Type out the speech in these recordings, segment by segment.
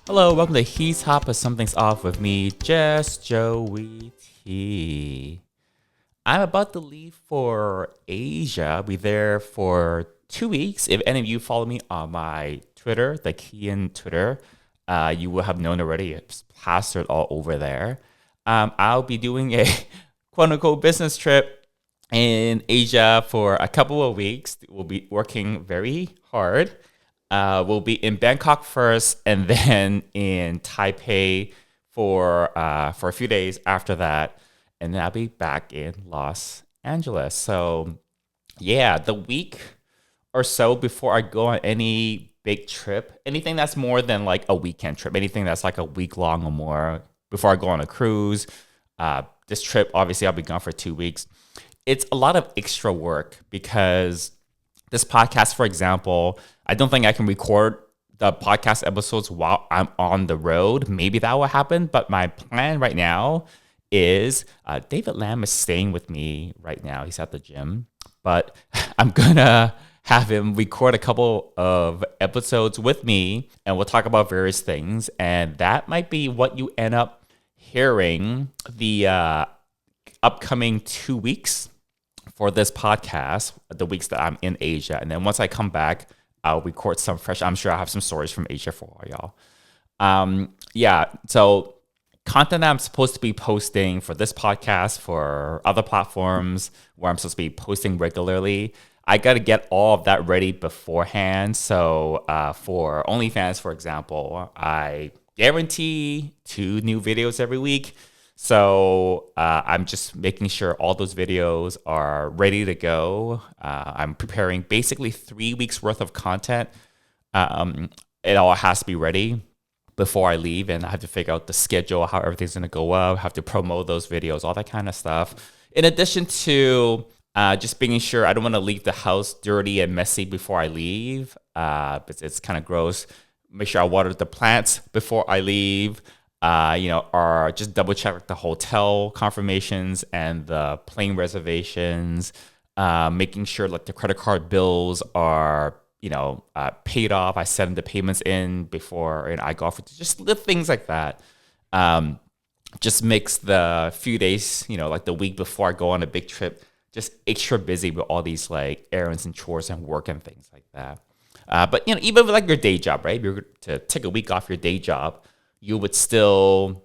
Hello, welcome to He's Hop or Something's Off with me, just Joey T. I'm about to leave for Asia. I'll be there for 2 weeks. If any of you follow me on my Twitter, the Kian Twitter, you will have known already. It's plastered all over there. I'll be doing a quote unquote business trip in Asia for a couple of weeks. We'll be working very hard. We'll be in Bangkok first, and then in Taipei for a few days after that, and then I'll be back in Los Angeles. So yeah, the week or so before I go on any big trip, anything that's more than like a weekend trip, anything that's like a week long or more, before I go on a cruise. This trip, obviously, I'll be gone for 2 weeks. It's a lot of extra work because this podcast, for example, I don't think I can record the podcast episodes while I'm on the road. Maybe that will happen, but my plan right now is David Lamb is staying with me right now. He's at the gym, but I'm gonna have him record a couple of episodes with me, and we'll talk about various things. And that might be what you end up hearing the upcoming 2 weeks for this podcast, the weeks that I'm in Asia. And then once I come back, I'll record some fresh. I'm sure I'll have some stories from Asia for all y'all. Yeah, so content I'm supposed to be posting for this podcast, for other platforms where I'm supposed to be posting regularly, I got to get all of that ready beforehand. So for OnlyFans, for example, I guarantee 2 new videos every week. So I'm just making sure all those videos are ready to go. I'm preparing basically 3 weeks worth of content. It all has to be ready before I leave, and I have to figure out the schedule, how everything's going to go up, have to promote those videos, all that kind of stuff. In addition to just making sure I don't want to leave the house dirty and messy before I leave. It's kind of gross. Make sure I water the plants before I leave. Or just double check the hotel confirmations and the plane reservations, making sure like the credit card bills are, paid off. I send the payments in before I go off. Just little things like that. Just makes the few days, like the week before I go on a big trip, just extra busy with all these like errands and chores and work and things like that. But even with like your day job, right? If you're to take a week off your day job, you would still,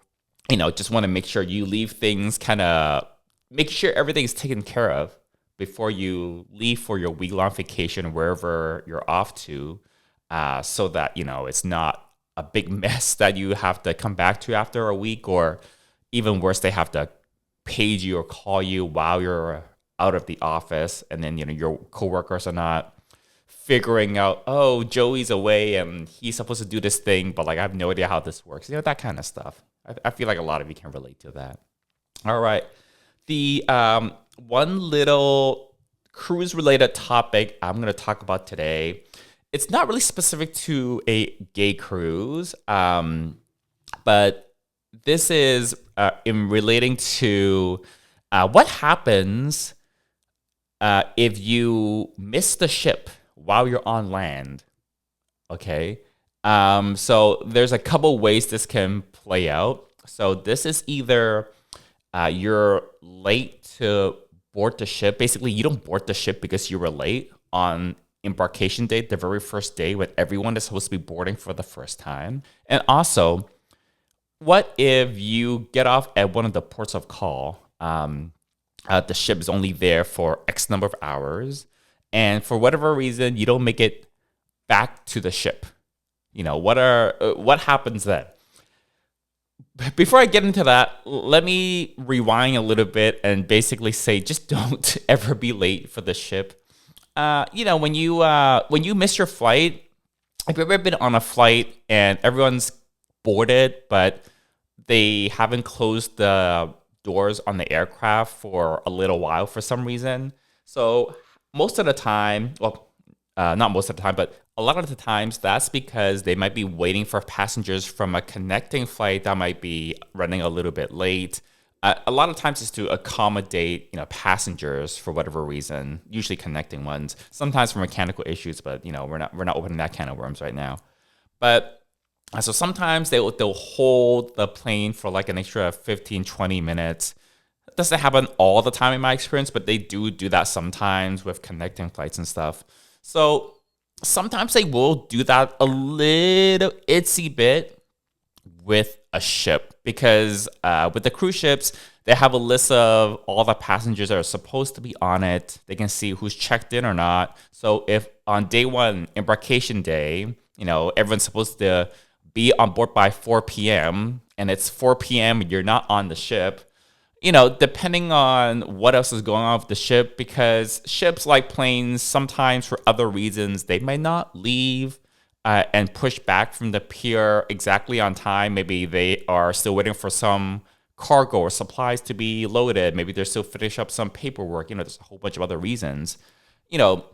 just want to make sure you leave things make sure everything's taken care of before you leave for your week-long vacation, wherever you're off to, so that, it's not a big mess that you have to come back to after a week, or even worse, they have to page you or call you while you're out of the office, and then, your coworkers are not figuring out, oh, Joey's away and he's supposed to do this thing, but like I have no idea how this works. That kind of stuff. I feel like a lot of you can relate to that. All right. The one little cruise related topic I'm going to talk about today, it's not really specific to a gay cruise, but this is in relating to what happens if you miss the ship while you're on land. Okay. So there's a couple ways this can play out. So this is either you're late to board the ship. Basically, you don't board the ship because you were late on embarkation day, the very first day when everyone is supposed to be boarding for the first time. And also, what if you get off at one of the ports of call? The ship is only there for X number of hours, and for whatever reason, you don't make it back to the ship. What happens then? Before I get into that, let me rewind a little bit and basically say, just don't ever be late for the ship. When you miss your flight, have you ever been on a flight and everyone's boarded, but they haven't closed the doors on the aircraft for a little while for some reason? So most of the time, well, not most of the time, but a lot of the times that's because they might be waiting for passengers from a connecting flight that might be running a little bit late. A lot of times it's to accommodate, passengers for whatever reason, usually connecting ones, sometimes for mechanical issues, but, we're not opening that can of worms right now. But So sometimes they'll hold the plane for like an extra 15, 20 minutes. It doesn't happen all the time in my experience, but they do that sometimes with connecting flights and stuff. So sometimes they will do that a little itsy bit with a ship because with the cruise ships, they have a list of all the passengers that are supposed to be on it. They can see who's checked in or not. So if on day one, embarkation day, everyone's supposed to be on board by 4 p.m. and it's 4 p.m. and you're not on the ship, depending on what else is going on with the ship, because ships like planes, sometimes for other reasons, they might not leave and push back from the pier exactly on time. Maybe they are still waiting for some cargo or supplies to be loaded. Maybe they're still finishing up some paperwork. There's a whole bunch of other reasons. You know,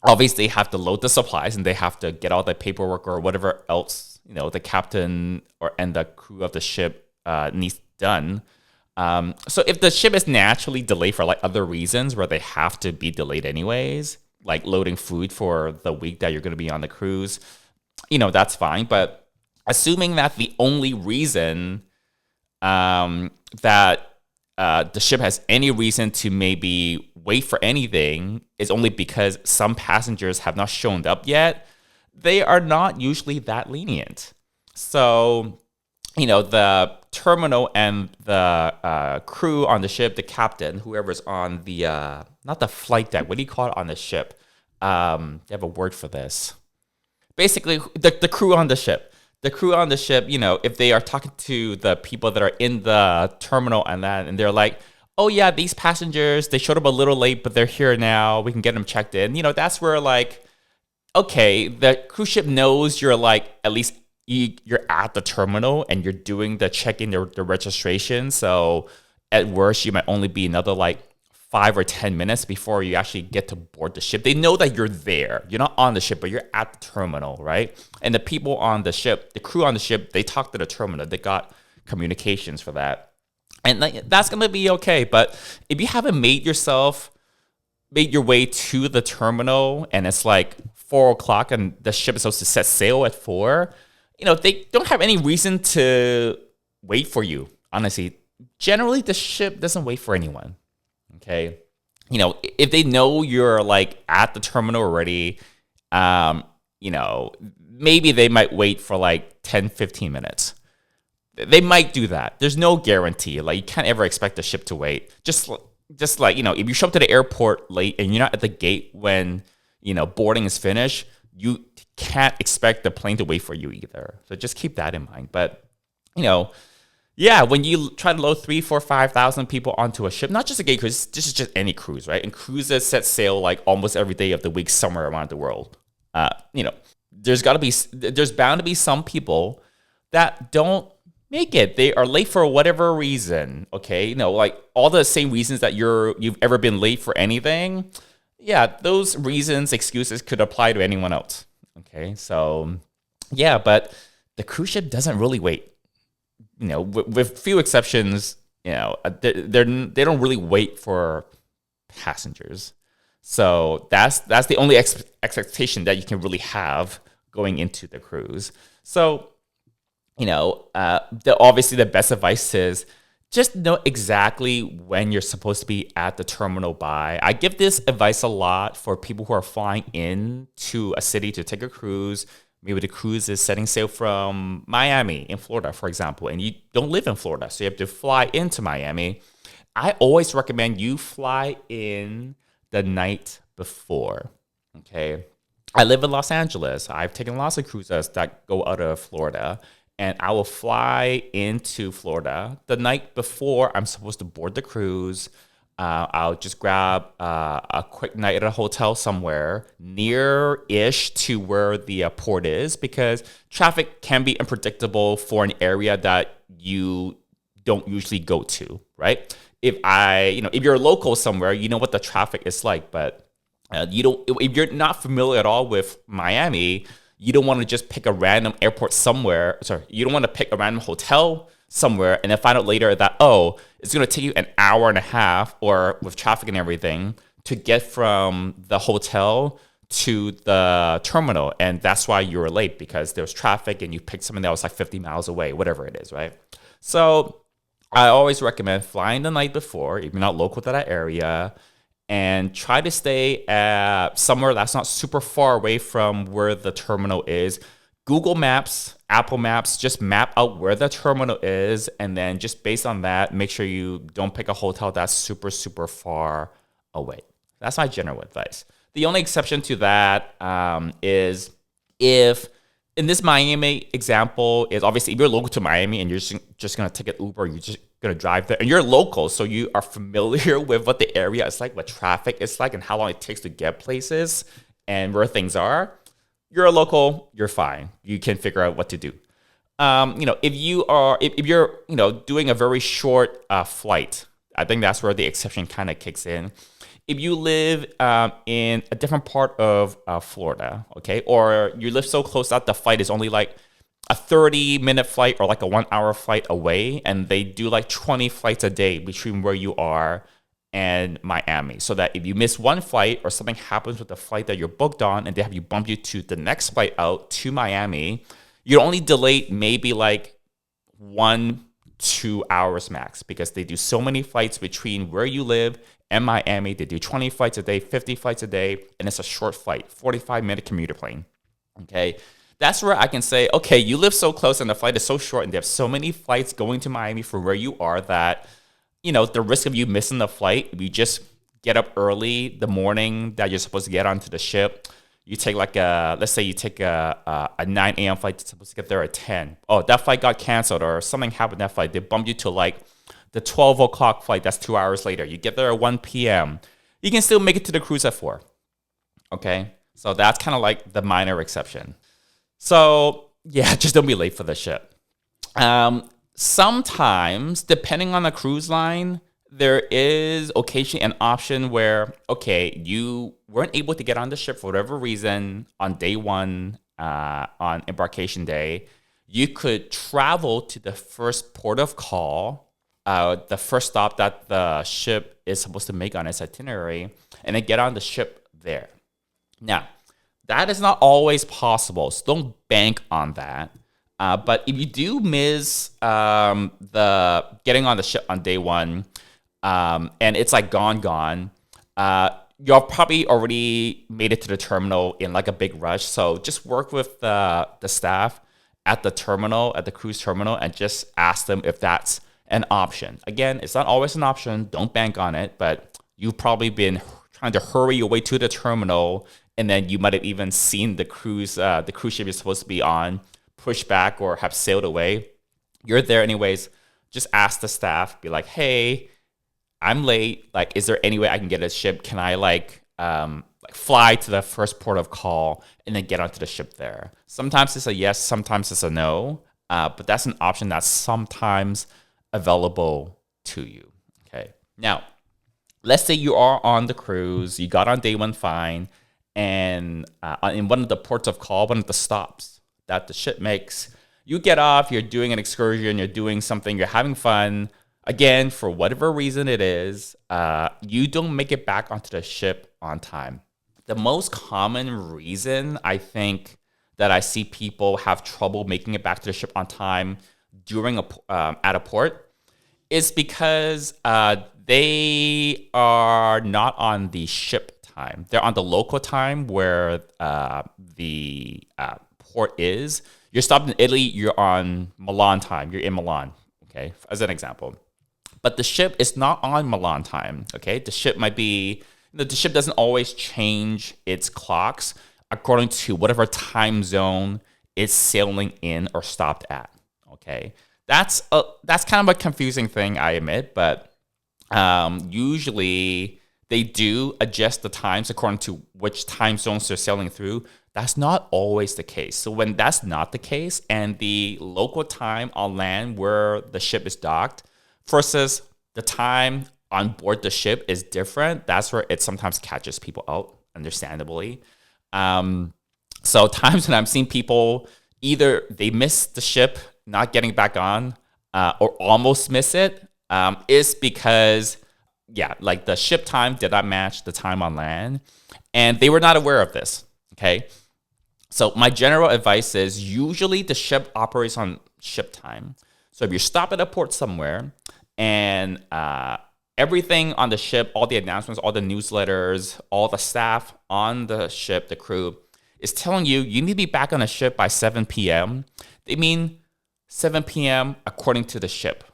Obviously they have to load the supplies and they have to get all the paperwork or whatever else, the captain and the crew of the ship needs done. So if the ship is naturally delayed for like other reasons where they have to be delayed anyways, like loading food for the week that you're going to be on the cruise, that's fine. But assuming that the only reason that the ship has any reason to maybe wait for anything is only because some passengers have not shown up yet, they are not usually that lenient. So, the terminal and the crew on the ship, the captain, whoever's on the, not the flight deck, what do you call it on the ship? They have a word for this. Basically, the crew on the ship. The crew on the ship, if they are talking to the people that are in the terminal and they're like, oh yeah, these passengers, they showed up a little late, but they're here now. We can get them checked in. That's where like, okay, the cruise ship knows you're like, at least you're at the terminal and you're doing the check-in, the registration. So at worst, you might only be another like 5 or 10 minutes before you actually get to board the ship. They know that you're there. You're not on the ship, but you're at the terminal, right? And the people on the ship, the crew on the ship, they talk to the terminal. They got communications for that. And that's going to be okay. But if you haven't made your way to the terminal and it's like 4 o'clock and the ship is supposed to set sail at 4, they don't have any reason to wait for you, honestly. Generally, the ship doesn't wait for anyone. Okay. If they know you're like at the terminal already, maybe they might wait for like 10, 15 minutes. They might do that. There's no guarantee. Like you can't ever expect the ship to wait. Just like, if you show up to the airport late and you're not at the gate when, boarding is finished, you can't expect the plane to wait for you either. So just keep that in mind. But, yeah, when you try to load 3, 4, 5,000 people onto a ship, not just a gay cruise, this is just any cruise, right? And cruises set sail like almost every day of the week somewhere around the world. There's bound to be some people that don't make it. They are late for whatever reason. Okay, like all the same reasons that you've ever been late for anything. Yeah, those reasons, excuses could apply to anyone else. Okay, so yeah, but the cruise ship doesn't really wait. With few exceptions, they don't really wait for passengers. So that's the only expectation that you can really have going into the cruise. So, obviously the best advice is just know exactly when you're supposed to be at the terminal by. I give this advice a lot for people who are flying into a city to take a cruise. Maybe the cruise is setting sail from Miami in Florida, for example, and you don't live in Florida, so you have to fly into Miami. I always recommend you fly in the night before, okay? I live in Los Angeles. I've taken lots of cruises that go out of Florida, and I will fly into Florida the night before I'm supposed to board the cruise. I'll just grab a quick night at a hotel somewhere near-ish to where the port is, because traffic can be unpredictable for an area that you don't usually go to, right? If you're local somewhere, you know what the traffic is like, but if you're not familiar at all with Miami, you don't want to just pick a random airport somewhere. Sorry, you don't want to pick a random hotel somewhere and then find out later that, it's going to take you an hour and a half, or with traffic and everything, to get from the hotel to the terminal, and that's why you were late, because there was traffic and you picked something that was like 50 miles away, whatever it is, right? So I always recommend flying the night before if you're not local to that area, and try to stay at somewhere that's not super far away from where the terminal is. Google Maps, Apple Maps, just map out where the terminal is, and then just based on that, make sure you don't pick a hotel that's super, super far away. That's my general advice. The only exception to that is if, in this Miami example, is obviously if you're local to Miami and you're just going to take an Uber, you're just going to drive there, and you're local, so you are familiar with what the area is like, what traffic is like, and how long it takes to get places and where things are. You're a local, you're fine. You can figure out what to do. If you're doing a very short flight, I think that's where the exception kind of kicks in. If you live in a different part of Florida, okay, or you live so close that the flight is only like a 30-minute flight or like a 1-hour flight away, and they do like 20 flights a day between where you are and Miami, so that if you miss one flight or something happens with the flight that you're booked on and they have you bump you to the next flight out to Miami, you're only delayed maybe like 1-2 hours max, because they do so many flights between where you live and Miami. They do 20 flights a day, 50 flights a day, and it's a short flight, 45-minute commuter plane. Okay, that's where I can say, okay, you live so close and the flight is so short and they have so many flights going to Miami from where you are that, the risk of you missing the flight, if you just get up early the morning that you're supposed to get onto the ship, you take let's say you take a 9 a.m. flight that's supposed to get there at 10. Oh, that flight got canceled or something happened that flight. They bumped you to like the 12 o'clock flight. That's 2 hours later. You get there at 1 p.m. You can still make it to the cruise at 4. Okay? So that's kind of like the minor exception. So yeah, just don't be late for the ship. Sometimes, depending on the cruise line, there is occasionally an option where, okay, you weren't able to get on the ship for whatever reason on day one, on embarkation day. You could travel to the first port of call, the first stop that the ship is supposed to make on its itinerary, and then get on the ship there. Now, that is not always possible, so don't bank on that. But if you do miss the getting on the ship on day one, and it's like gone, you'll probably already made it to the terminal in like a big rush. So just work with the staff at the terminal, at the cruise terminal, and just ask them if that's an option. Again, it's not always an option. Don't bank on it, but you've probably been trying to hurry your way to the terminal, and then you might have even seen the cruise ship you're supposed to be on push back or have sailed away. You're there anyways. Just ask the staff, be like, hey, I'm late. Like, is there any way I can get a ship? Can I fly to the first port of call and then get onto the ship there? Sometimes it's a yes, sometimes it's a no. But that's an option that's sometimes available to you. Okay. Now, let's say you are on the cruise, you got on day one fine, and in one of the ports of call, one of the stops that the ship makes, you get off, you're doing an excursion, you're doing something, you're having fun. Again, for whatever reason it is, you don't make it back onto the ship on time. The most common reason I think that I see people have trouble making it back to the ship on time during at a port is because they are not on the ship time. They're on the local time where the port is. You're stopped in Italy, you're on Milan time. You're in Milan, okay, as an example. But the ship is not on Milan time, okay? The ship might be, the ship doesn't always change its clocks according to whatever time zone it's sailing in or stopped at, okay? That's kind of a confusing thing, I admit, but usually they do adjust the times according to which time zones they're sailing through. That's not always the case. So when that's not the case and the local time on land where the ship is docked versus the time on board the ship is different, that's where it sometimes catches people out, understandably. So times when I'm seeing people, either they miss the ship not getting back on or almost miss it, is because yeah, like the ship time did not match the time on land, and they were not aware of this. Okay, so my general advice is usually the ship operates on ship time. So if you stop at a port somewhere and everything on the ship, all the announcements, all the newsletters, all the staff on the ship, the crew, is telling you you need to be back on the ship by 7 p.m. They mean 7 p.m. according to the ship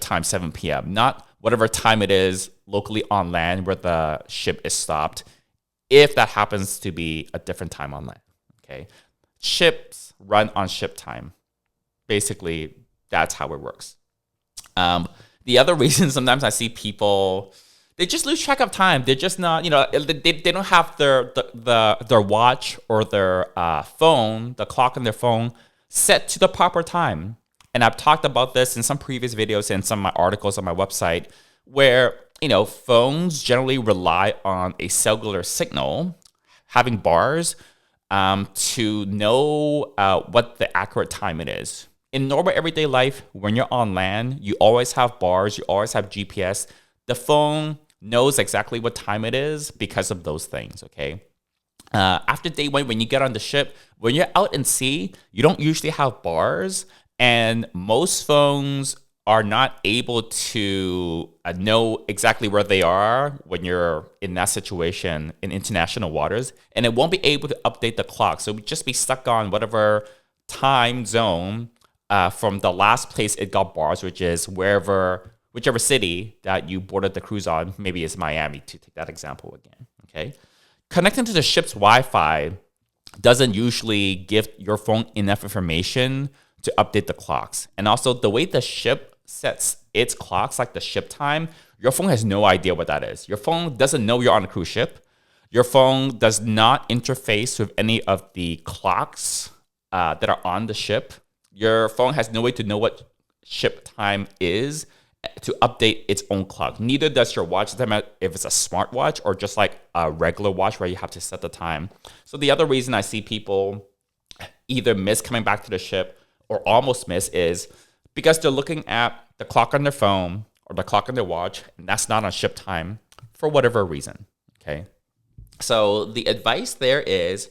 time 7 p.m., not whatever time it is locally on land where the ship is stopped, if that happens to be a different time on land. Okay, ships run on ship time. Basically, that's how it works. The other reason sometimes I see people, they just lose track of time. They're just not, they don't have their watch or their phone, the clock on their phone set to the proper time. And I've talked about this in some previous videos and some of my articles on my website where, phones generally rely on a cellular signal, having bars, to know what the accurate time it is. In normal everyday life, when you're on land, you always have bars, you always have GPS. The phone knows exactly what time it is because of those things, okay? After day one, when you get on the ship, when you're out in sea, you don't usually have bars, and most phones are not able to know exactly where they are when you're in that situation in international waters, and it won't be able to update the clock. So it would just be stuck on whatever time zone from the last place it got bars, which is whichever city that you boarded the cruise on. Maybe it's Miami, to take that example again. Okay, connecting to the ship's Wi-Fi doesn't usually give your phone enough information to update the clocks. And also the way the ship sets its clocks, like the ship time, your phone has no idea what that is. Your phone doesn't know you're on a cruise ship. Your phone does not interface with any of the clocks that are on the ship. Your phone has no way to know what ship time is to update its own clock. Neither does your watch, if it's a smartwatch or just like a regular watch where you have to set the time. So the other reason I see people either miss coming back to the ship or almost miss is because they're looking at the clock on their phone or the clock on their watch, and that's not on ship time for whatever reason, okay? So the advice there is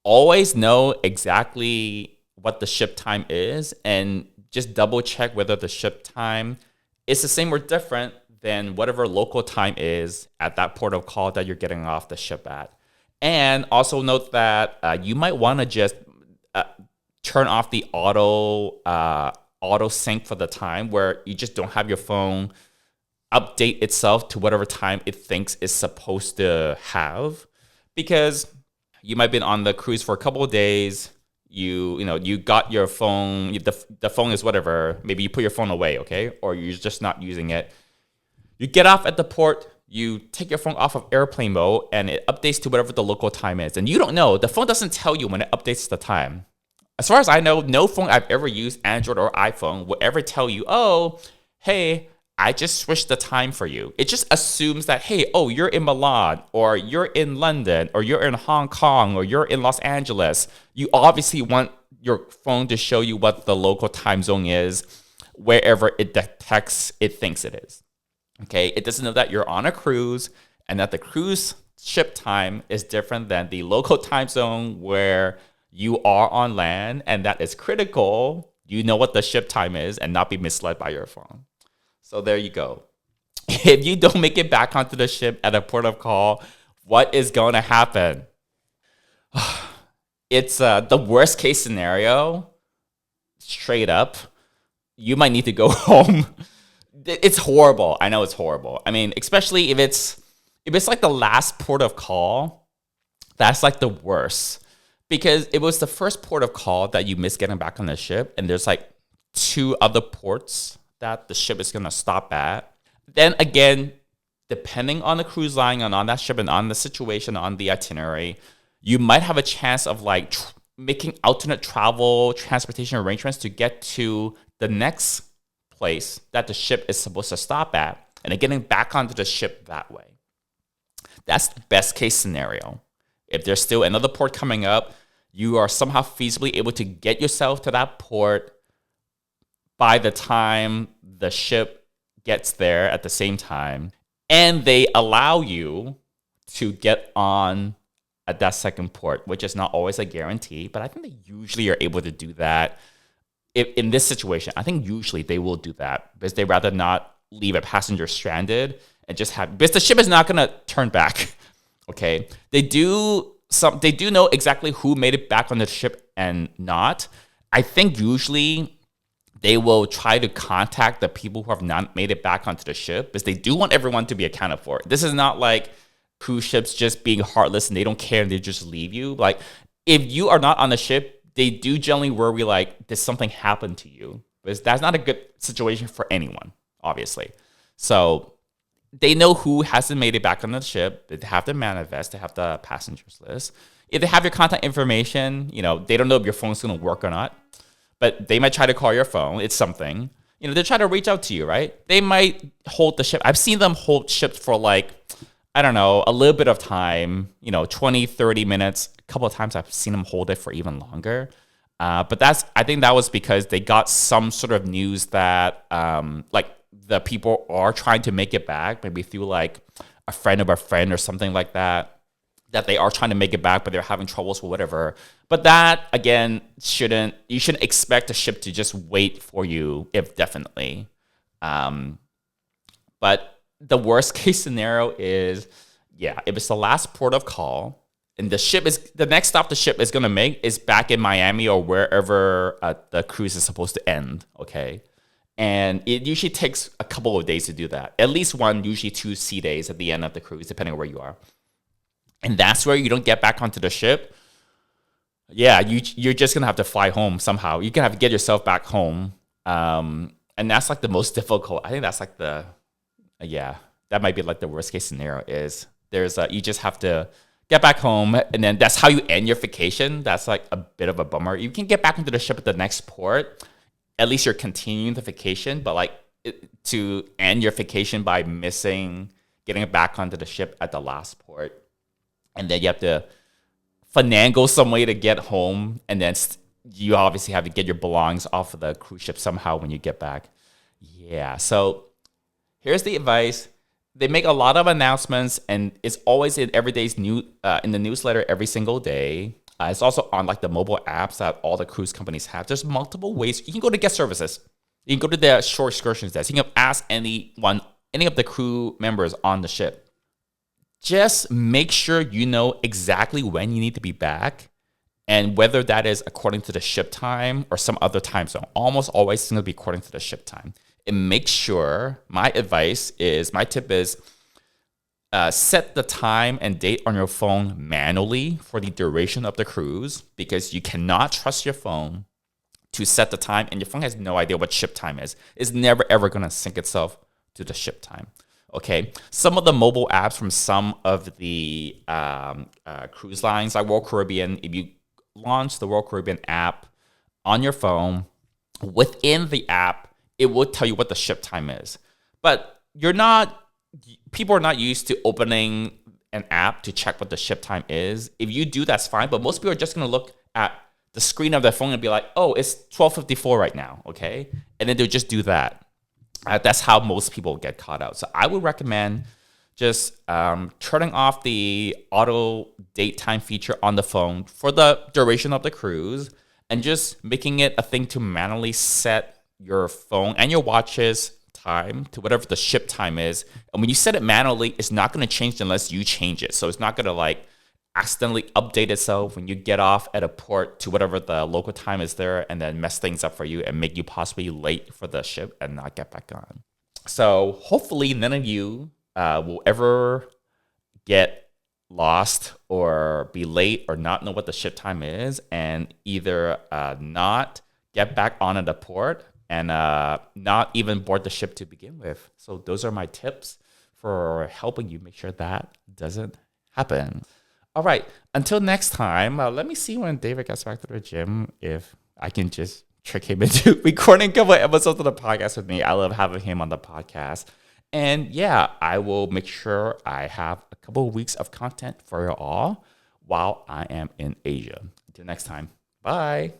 always know exactly what the ship time is and just double check whether the ship time is the same or different than whatever local time is at that port of call that you're getting off the ship at. And also note that you might want to just turn off the auto sync for the time, where you just don't have your phone update itself to whatever time it thinks it's supposed to have, because you might have been on the cruise for a couple of days. You got your phone, the phone is whatever, maybe you put your phone away, okay, or you're just not using it. You get off at the port, you take your phone off of airplane mode, and it updates to whatever the local time is, and you don't know, the phone doesn't tell you when it updates the time. As far as I know, no phone I've ever used, Android or iPhone, will ever tell you, oh, hey, I just switched the time for you. It just assumes that, hey, oh, you're in Milan, or you're in London, or you're in Hong Kong, or you're in Los Angeles. You obviously want your phone to show you what the local time zone is wherever it detects it thinks it is. Okay, it doesn't know that you're on a cruise and that the cruise ship time is different than the local time zone where you are on land, and that is critical. You know what the ship time is and not be misled by your phone. So there you go. If you don't make it back onto the ship at a port of call, what is going to happen? It's the worst case scenario, straight up. You might need to go home. It's horrible. I know it's horrible. I mean, especially if it's like the last port of call, that's like the worst. Because it was the first port of call that you missed getting back on the ship, and there's like 2 other ports that the ship is going to stop at. Then again, depending on the cruise line and on that ship and on the situation, on the itinerary, you might have a chance of like making alternate travel, transportation arrangements to get to the next place that the ship is supposed to stop at, and then getting back onto the ship that way. That's the best case scenario. If there's still another port coming up, you are somehow feasibly able to get yourself to that port by the time the ship gets there at the same time. And they allow you to get on at that second port, which is not always a guarantee, but I think they usually are able to do that. If, in this situation, I think usually they will do that because they rather not leave a passenger stranded and just have, because the ship is not going to turn back. Okay. They do know exactly who made it back on the ship and not. I think usually they will try to contact the people who have not made it back onto the ship because they do want everyone to be accounted for. This is not like cruise ships just being heartless and they don't care and they just leave you. Like, if you are not on the ship, they do generally worry like, did something happen to you? Because that's not a good situation for anyone, obviously. So they know who hasn't made it back on the ship. They have the manifest. They have the passengers list. If they have your contact information, they don't know if your phone's going to work or not, but they might try to call your phone. It's something. They try to reach out to you, right? They might hold the ship. I've seen them hold ships for like, I don't know, a little bit of time, 20, 30 minutes. A couple of times I've seen them hold it for even longer. But I think that was because they got some sort of news that like the people are trying to make it back, maybe through like a friend of a friend or something like that they are trying to make it back, but they're having troubles or whatever. But that, again, you shouldn't expect a ship to just wait for you, if definitely. But the worst case scenario is, if it's the last port of call, and the next stop the ship is going to make is back in Miami or wherever the cruise is supposed to end, okay? And it usually takes a couple of days to do that. At least one, usually 2 sea days at the end of the cruise, depending on where you are. And that's where you don't get back onto the ship. Yeah, you're just going to have to fly home somehow. You're going to have to get yourself back home. And that's like the most difficult. I think that's like that might be like the worst case scenario is you just have to get back home. And then that's how you end your vacation. That's like a bit of a bummer. You can get back into the ship at the next port. At least you're continuing the vacation. But like to end your vacation by missing getting back onto the ship at the last port. And then you have to finagle some way to get home. And then you obviously have to get your belongings off of the cruise ship somehow when you get back. Yeah, so here's the advice. They make a lot of announcements, and it's always in in the newsletter every single day. It's also on like the mobile apps that all the cruise companies have. There's multiple ways. You can go to guest services. You can go to the shore excursions desk. You can ask any of the crew members on the ship. Just make sure you know exactly when you need to be back and whether that is according to the ship time or some other time zone. Almost always it's going to be according to the ship time. And make sure, my tip is set the time and date on your phone manually for the duration of the cruise, because you cannot trust your phone to set the time, and your phone has no idea what ship time is. It's never, ever going to sync itself to the ship time. Okay, some of the mobile apps from some of the cruise lines, like Royal Caribbean, if you launch the Royal Caribbean app on your phone, within the app, it will tell you what the ship time is. But people are not used to opening an app to check what the ship time is. If you do, that's fine. But most people are just going to look at the screen of their phone and be like, oh, it's 12:54 right now, okay? And then they'll just do that. That's how most people get caught out. So I would recommend just turning off the auto date time feature on the phone for the duration of the cruise, and just making it a thing to manually set your phone and your watch's time to whatever the ship time is. And when you set it manually, it's not going to change unless you change it. So it's not going to like accidentally update itself when you get off at a port to whatever the local time is there, and then mess things up for you and make you possibly late for the ship and not get back on. So hopefully none of you will ever get lost or be late or not know what the ship time is, and either not get back on at the port and not even board the ship to begin with. So those are my tips for helping you make sure that doesn't happen. All right, until next time, let me see when David gets back to the gym if I can just trick him into recording a couple of episodes of the podcast with me. I love having him on the podcast. And yeah, I will make sure I have a couple of weeks of content for you all while I am in Asia. Until next time, bye.